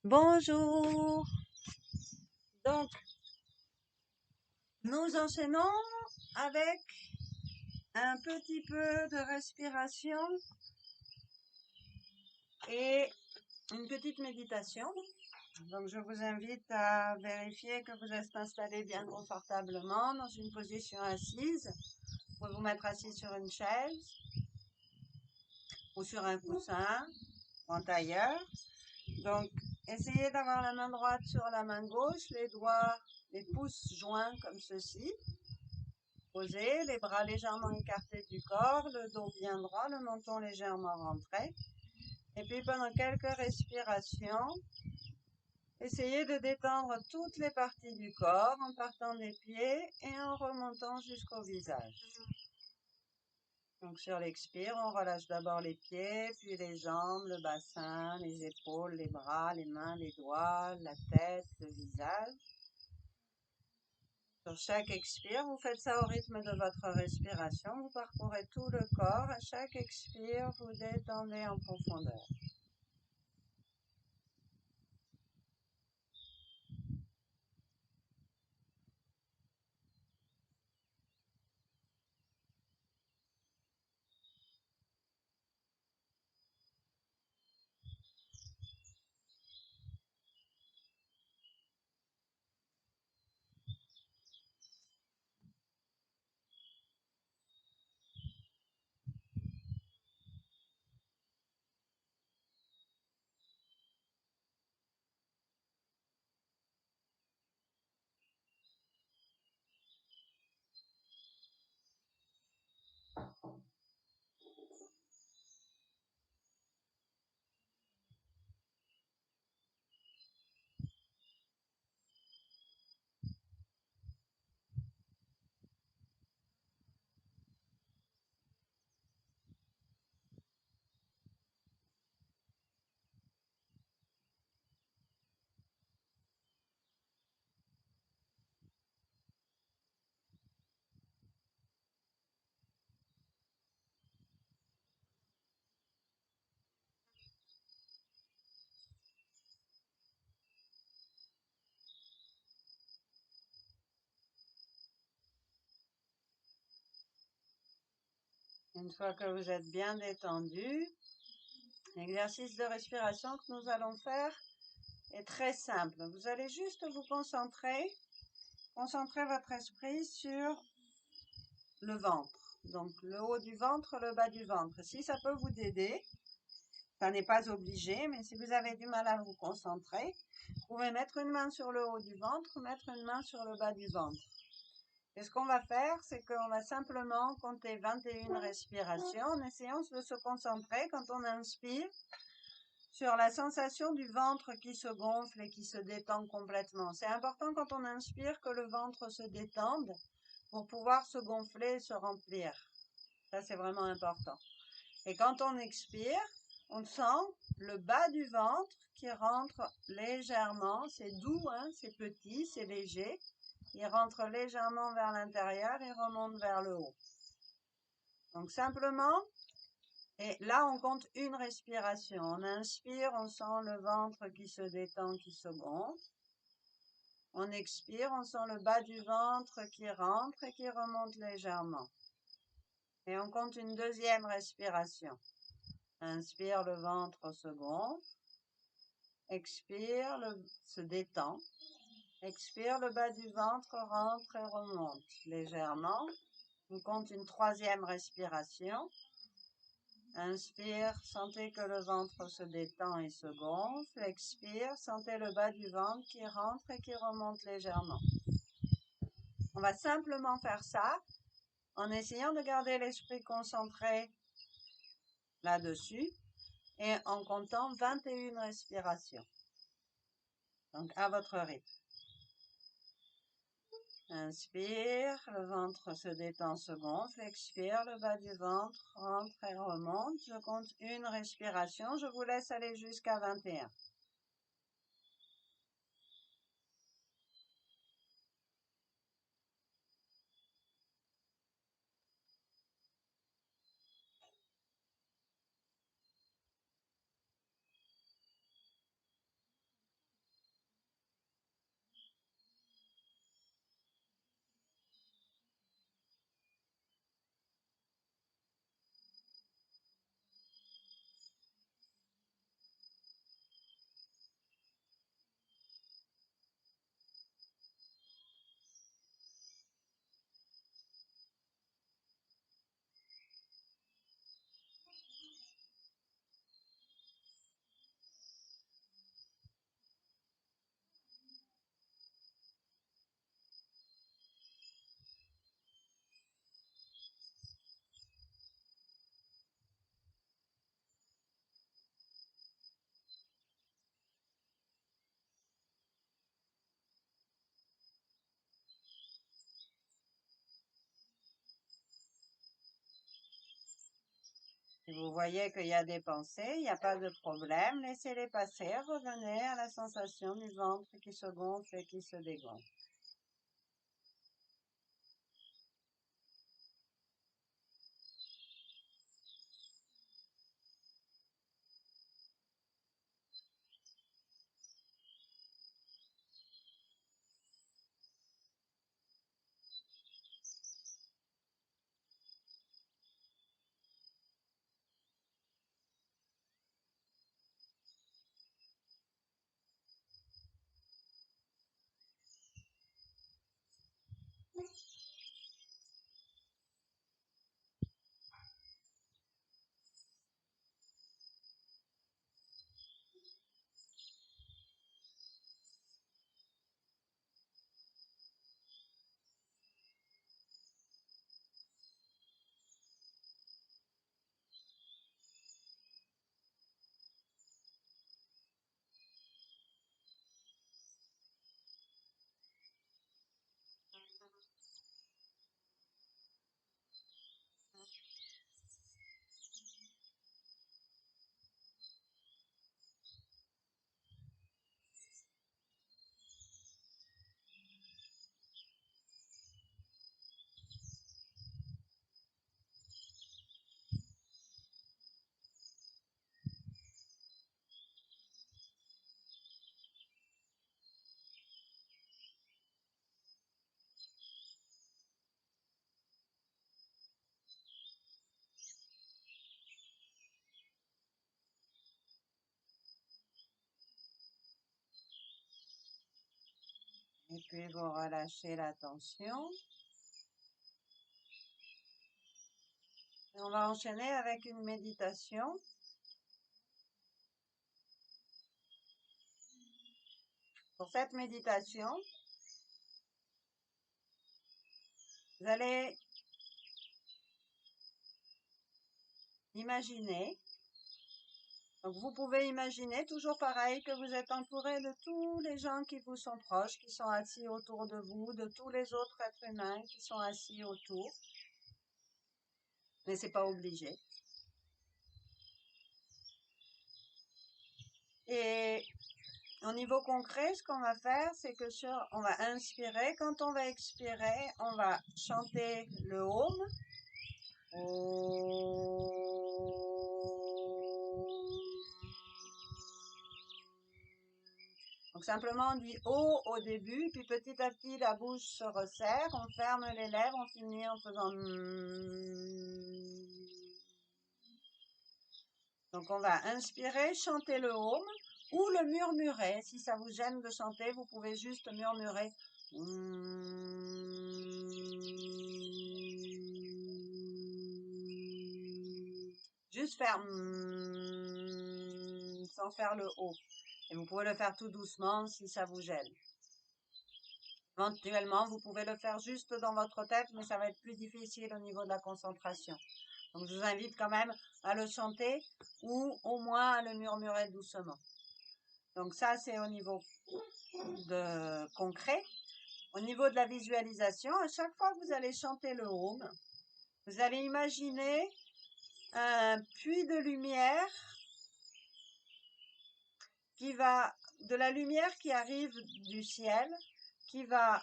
Bonjour. Donc, nous enchaînons avec un petit peu de respiration et une petite méditation. Donc, je vous invite à vérifier que vous êtes installé bien confortablement dans une position assise. Vous pouvez vous mettre assis sur une chaise ou sur un coussin ou en tailleur. Donc, essayez d'avoir la main droite sur la main gauche, les doigts, les pouces joints comme ceci. Posé, les bras légèrement écartés du corps, le dos bien droit, le menton légèrement rentré. Et puis pendant quelques respirations, essayez de détendre toutes les parties du corps en partant des pieds et en remontant jusqu'au visage. Donc sur l'expire, on relâche d'abord les pieds, puis les jambes, le bassin, les épaules, les bras, les mains, les doigts, la tête, le visage. Sur chaque expire, vous faites ça au rythme de votre respiration. Vous parcourez tout le corps. À chaque expire, vous détendez en profondeur. Une fois que vous êtes bien détendu, l'exercice de respiration que nous allons faire est très simple. Vous allez juste vous concentrer votre esprit sur le ventre. Donc le haut du ventre, le bas du ventre. Si ça peut vous aider, ça n'est pas obligé, mais si vous avez du mal à vous concentrer, vous pouvez mettre une main sur le haut du ventre, mettre une main sur le bas du ventre. Et ce qu'on va faire, c'est qu'on va simplement compter 21 respirations en essayant de se concentrer quand on inspire sur la sensation du ventre qui se gonfle et qui se détend complètement. C'est important quand on inspire que le ventre se détende pour pouvoir se gonfler et se remplir. Ça, c'est vraiment important. Et quand on expire, on sent le bas du ventre qui rentre légèrement. C'est doux, hein, c'est petit, c'est léger. Il rentre légèrement vers l'intérieur et remonte vers le haut. Donc simplement, et là on compte une respiration. On inspire, on sent le ventre qui se détend, qui se gonfle. On expire, on sent le bas du ventre qui rentre et qui remonte légèrement. Et on compte une deuxième respiration. Inspire, le ventre se gonfle. Expire, se détend. Expire, le bas du ventre rentre et remonte légèrement. On compte une troisième respiration. Inspire, sentez que le ventre se détend et se gonfle. Expire, sentez le bas du ventre qui rentre et qui remonte légèrement. On va simplement faire ça en essayant de garder l'esprit concentré là-dessus et en comptant 21 respirations. Donc à votre rythme. Inspire, le ventre se détend, se gonfle. Expire, le bas du ventre rentre et remonte. Je compte une respiration. Je vous laisse aller jusqu'à 21. Si vous voyez qu'il y a des pensées, il n'y a pas de problème, laissez-les passer, revenez à la sensation du ventre qui se gonfle et qui se dégonfle. Et puis vous relâchez la tension. Et on va enchaîner avec une méditation. Pour cette méditation, vous allez imaginer, donc vous pouvez imaginer toujours pareil que vous êtes entouré de tous les gens qui vous sont proches, qui sont assis autour de vous, de tous les autres êtres humains qui sont assis autour. Mais c'est pas obligé. Et au niveau concret, ce qu'on va faire, c'est que on va inspirer. Quand on va expirer, on va chanter le Om. Donc simplement on dit O au début, puis petit à petit la bouche se resserre, on ferme les lèvres, on finit en faisant Donc on va inspirer, chanter le Om ou le murmurer. Si ça vous gêne de chanter, vous pouvez juste murmurer. Juste faire sans faire le O. Et vous pouvez le faire tout doucement si ça vous gêne. Éventuellement, vous pouvez le faire juste dans votre tête, mais ça va être plus difficile au niveau de la concentration. Donc je vous invite quand même à le chanter ou au moins à le murmurer doucement. Donc ça, c'est au niveau concret. Au niveau de la visualisation, à chaque fois que vous allez chanter le Om, vous allez imaginer un puits de lumière de la lumière qui arrive du ciel, qui va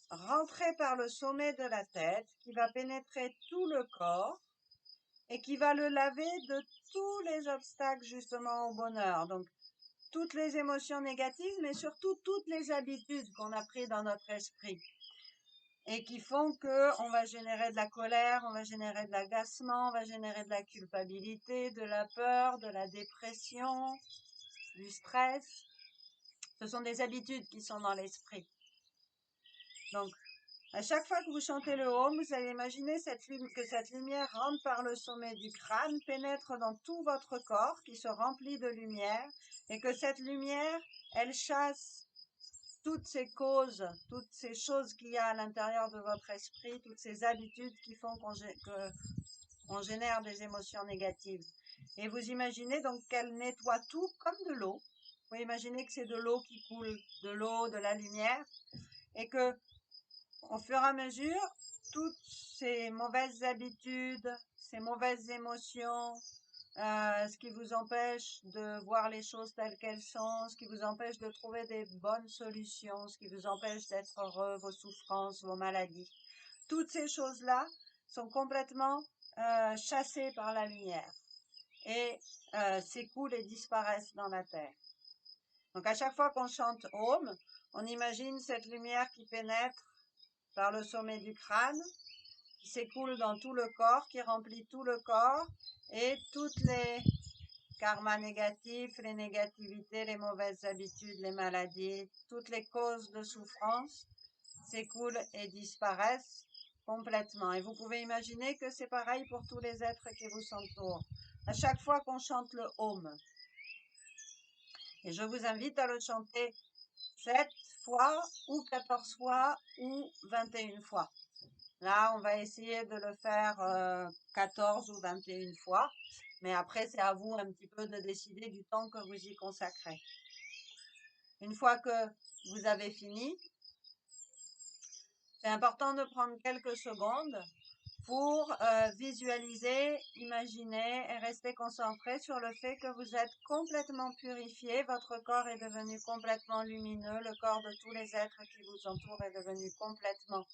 rentrer par le sommet de la tête, qui va pénétrer tout le corps et qui va le laver de tous les obstacles justement au bonheur. Donc, toutes les émotions négatives, mais surtout toutes les habitudes qu'on a prises dans notre esprit et qui font que on va générer de la colère, on va générer de l'agacement, on va générer de la culpabilité, de la peur, de la dépression, du stress. Ce sont des habitudes qui sont dans l'esprit. Donc, à chaque fois que vous chantez le Om, vous allez imaginer que cette lumière rentre par le sommet du crâne, pénètre dans tout votre corps qui se remplit de lumière et que cette lumière, elle chasse toutes ces causes, toutes ces choses qu'il y a à l'intérieur de votre esprit, toutes ces habitudes qui font qu'on génère des émotions négatives. Et vous imaginez donc qu'elle nettoie tout comme de l'eau. Vous imaginez que c'est de l'eau qui coule, de l'eau, de la lumière, et que au fur et à mesure, toutes ces mauvaises habitudes, ces mauvaises émotions, ce qui vous empêche de voir les choses telles qu'elles sont, ce qui vous empêche de trouver des bonnes solutions, ce qui vous empêche d'être heureux, vos souffrances, vos maladies. Toutes ces choses-là sont complètement chassées par la lumière et s'écoulent et disparaissent dans la terre. Donc à chaque fois qu'on chante Om, on imagine cette lumière qui pénètre par le sommet du crâne, qui s'écoule dans tout le corps, qui remplit tout le corps, et toutes les karmas négatifs, les négativités, les mauvaises habitudes, les maladies, toutes les causes de souffrance s'écoulent et disparaissent complètement. Et vous pouvez imaginer que c'est pareil pour tous les êtres qui vous entourent. À chaque fois qu'on chante le Om, et je vous invite à le chanter 7 fois ou 14 fois ou 21 fois. Là, on va essayer de le faire 14 ou 21 fois, mais après, c'est à vous un petit peu de décider du temps que vous y consacrez. Une fois que vous avez fini, c'est important de prendre quelques secondes pour visualiser, imaginer et rester concentré sur le fait que vous êtes complètement purifié, votre corps est devenu complètement lumineux, le corps de tous les êtres qui vous entourent est devenu complètement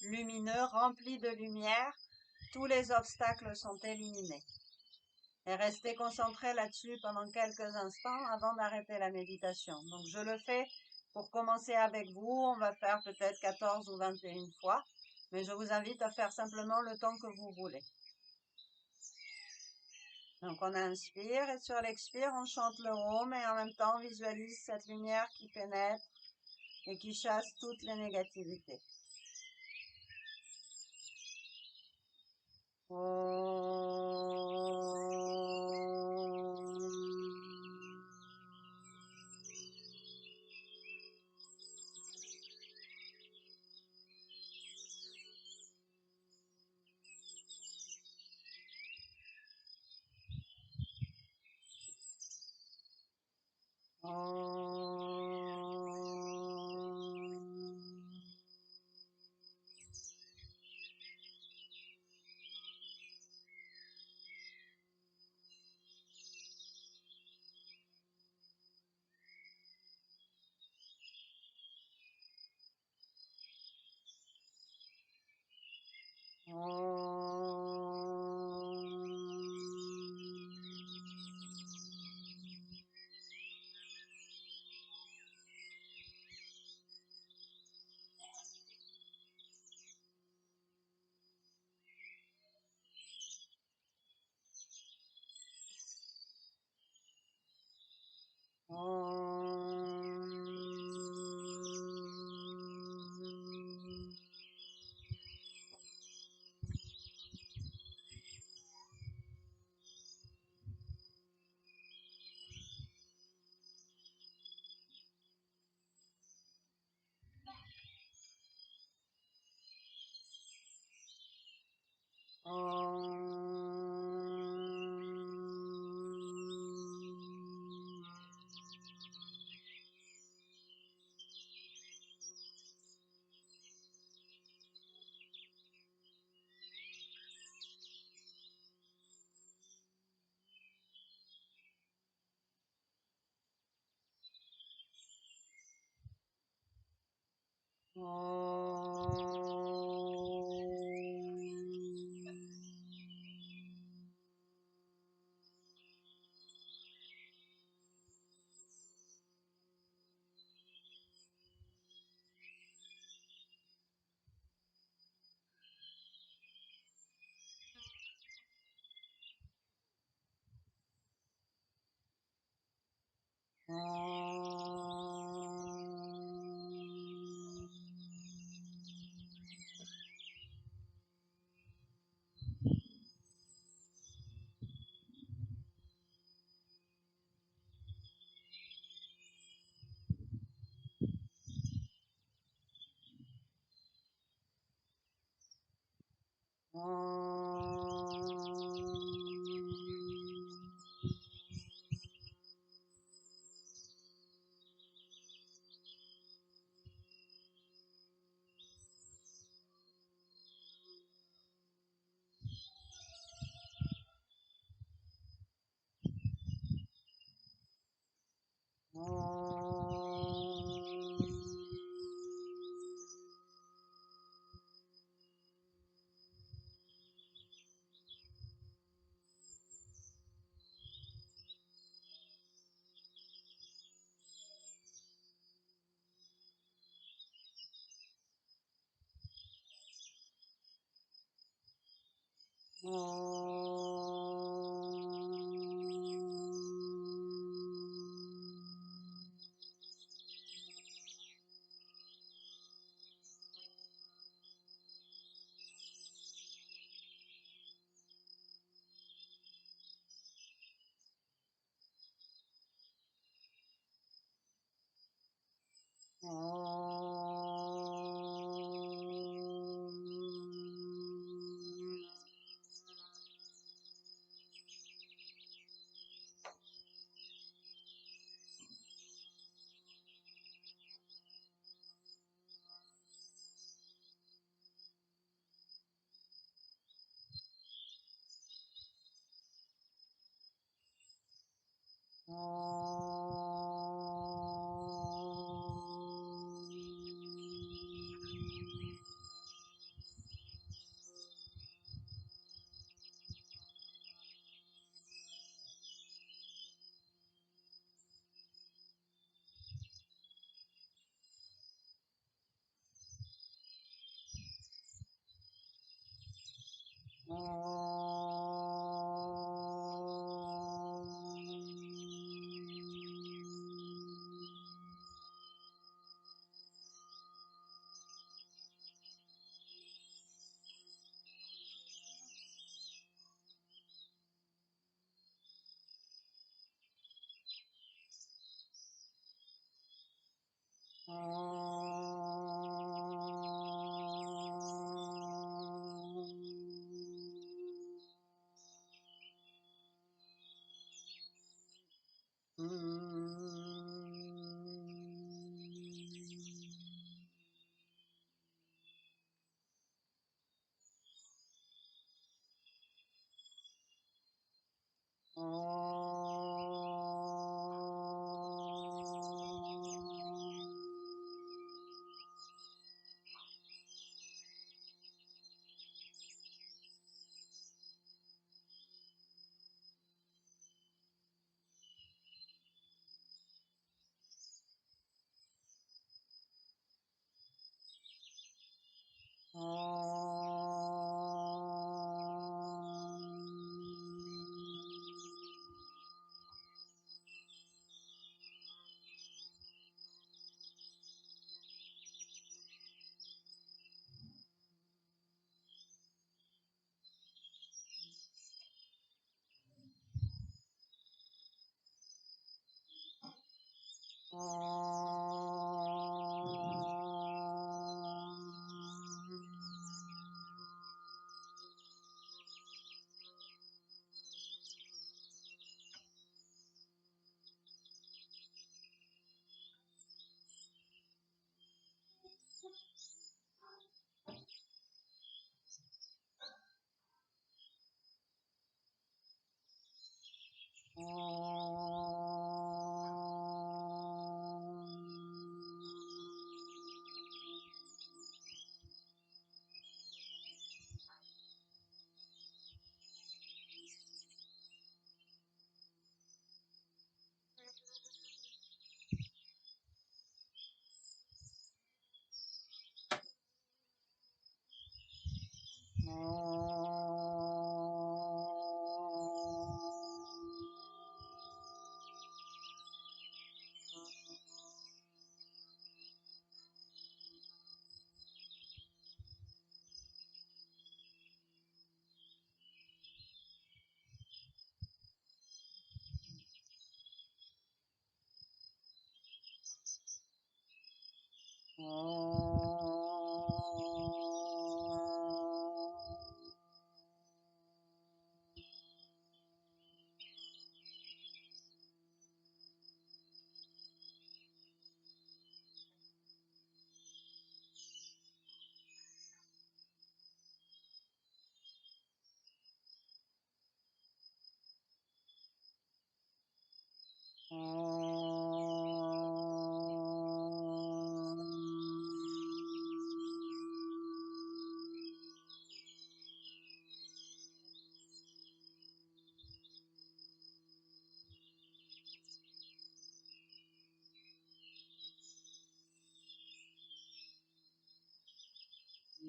lumineux, rempli de lumière, tous les obstacles sont éliminés. Et restez concentré là-dessus pendant quelques instants avant d'arrêter la méditation. Donc je le fais pour commencer avec vous, on va faire peut-être 14 ou 21 fois, mais je vous invite à faire simplement le temps que vous voulez. Donc on inspire et sur l'expire on chante le Om et en même temps on visualise cette lumière qui pénètre et qui chasse toutes les négativités.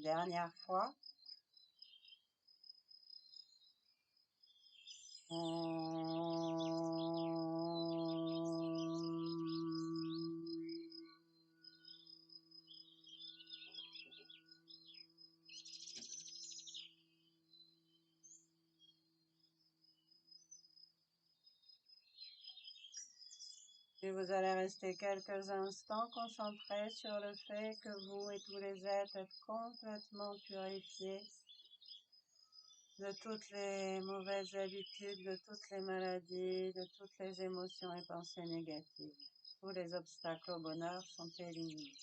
Dernière fois. Et vous allez rester quelques instants concentrés sur le fait que vous et tous les êtres êtes complètement purifiés de toutes les mauvaises habitudes, de toutes les maladies, de toutes les émotions et pensées négatives. Tous les obstacles au bonheur sont éliminés.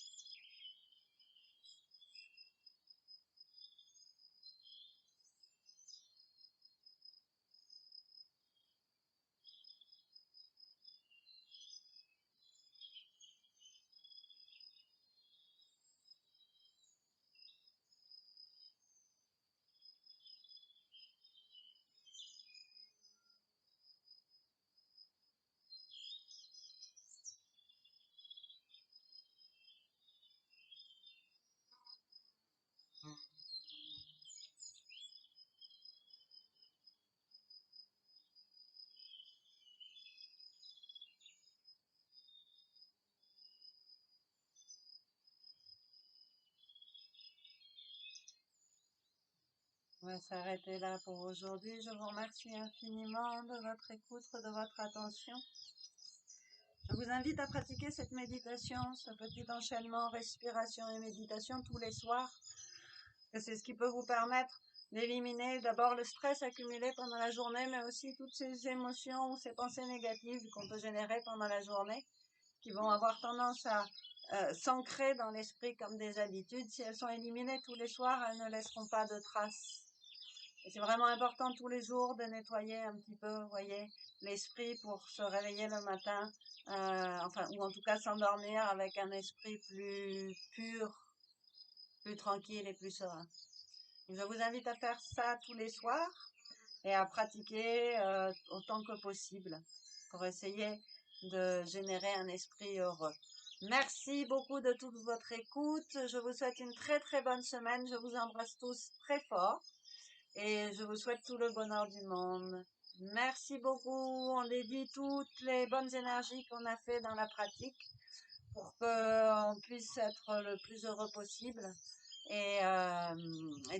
On va s'arrêter là pour aujourd'hui. Je vous remercie infiniment de votre écoute, de votre attention. Je vous invite à pratiquer cette méditation, ce petit enchaînement respiration et méditation tous les soirs. C'est ce qui peut vous permettre d'éliminer d'abord le stress accumulé pendant la journée, mais aussi toutes ces émotions ou ces pensées négatives qu'on peut générer pendant la journée, qui vont avoir tendance à s'ancrer dans l'esprit comme des habitudes. Si elles sont éliminées tous les soirs, elles ne laisseront pas de traces. Et c'est vraiment important tous les jours de nettoyer un petit peu, vous voyez, l'esprit pour se réveiller le matin, ou en tout cas s'endormir avec un esprit plus pur, plus tranquille et plus serein. Je vous invite à faire ça tous les soirs et à pratiquer autant que possible pour essayer de générer un esprit heureux. Merci beaucoup de toute votre écoute. Je vous souhaite une très très bonne semaine. Je vous embrasse tous très fort et je vous souhaite tout le bonheur du monde. Merci beaucoup. On dédie toutes les bonnes énergies qu'on a fait dans la pratique pour qu'on puisse être le plus heureux possible et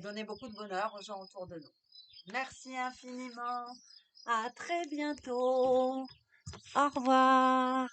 donner beaucoup de bonheur aux gens autour de nous. Merci infiniment. À très bientôt. Au revoir.